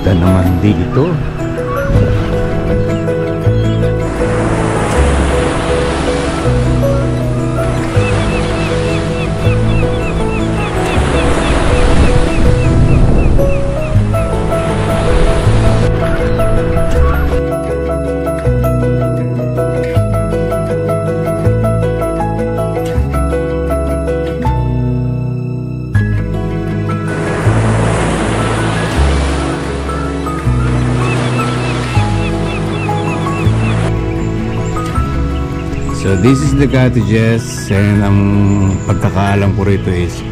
ganda naman dito. So this is the cottages, and ang pagkakaalam ko rito is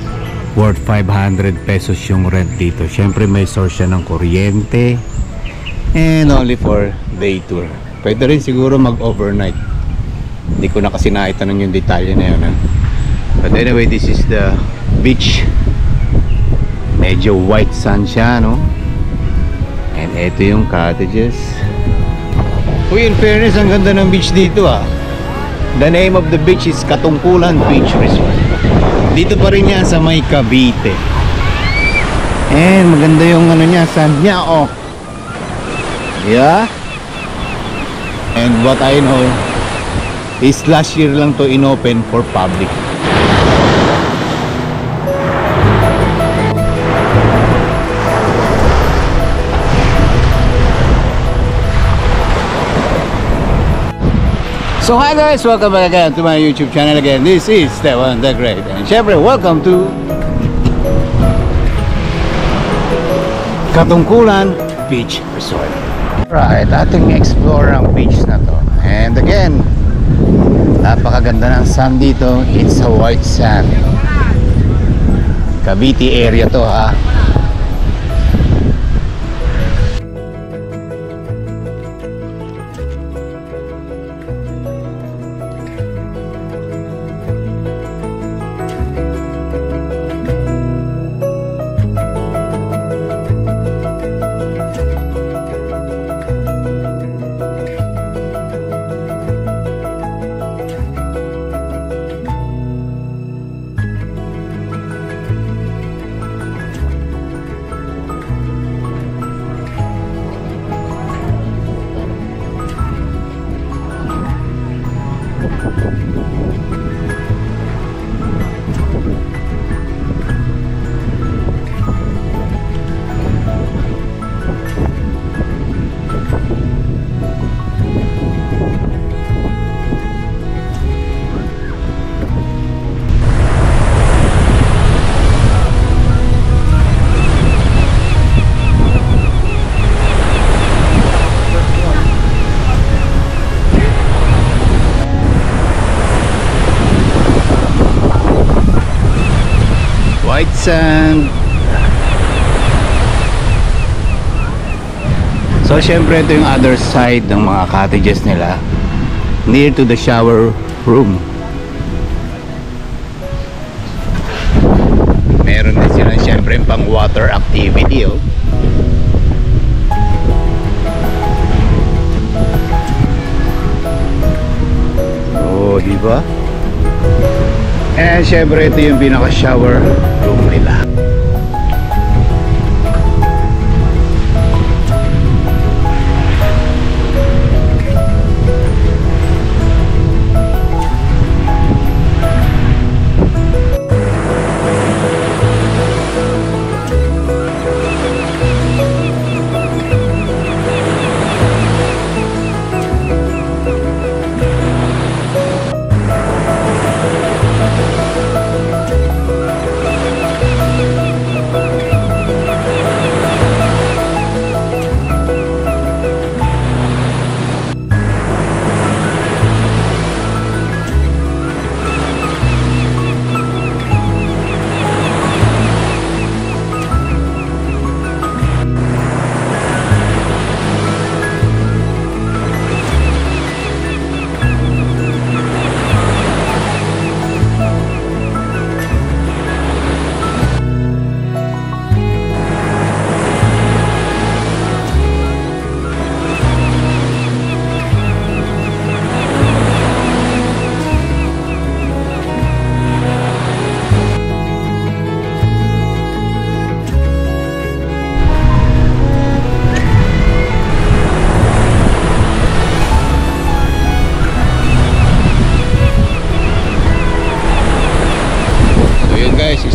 worth 500 pesos yung rent dito. Syempre may source siya ng kuryente and only for day tour. Pwede rin siguro mag overnight. Hindi ko na kasi naitanong yung detalye na yun, ha? But anyway, this is the beach. Medyo white sand siya, no? And ito yung cottages. Uy, in fairness, ang ganda ng beach dito, ah. The name of the beach is Katungkulan Beach Resort. Dito pa rin yan sa may Cavite. And maganda yung ano niya, sand niya, oh. Yeah. And what I know is last year lang to inopen for public. So hi guys, welcome back again to my YouTube channel again. This is Stefan the Great. And syempre, welcome to Katungkulan Beach Resort. Right, ating explore ang beach na to. And again, napakaganda ng sand dito. It's a white sand. Cavite area to, ha. White sand. So syempre ito yung other side ng mga cottages nila, near to the shower room. Meron din sila syempre pang water activity, oh. Oh, diba? And syempre ito yung pinaka shower room nila.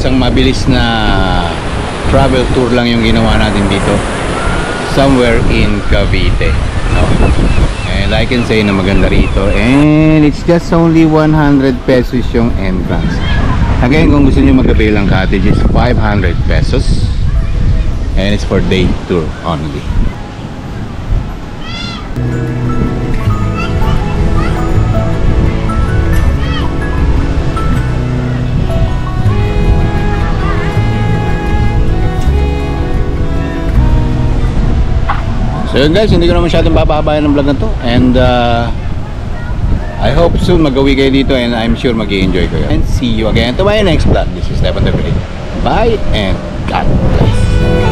isang mabilis na travel tour lang yung ginawa natin dito. Somewhere in Cavite, no? And I can say na maganda rito. And it's just only 100 pesos yung entrance. Again, kung gusto nyo mag-avail ng cottage, it's 500 pesos. And it's for day tour only. So yun guys, hindi ko na masyadong papahabayan ng vlog na to. And I hope soon magawi kayo dito, and I'm sure mag-i-enjoy kayo. And see you again to my next vlog. This is Stefan the Great. Bye and God bless.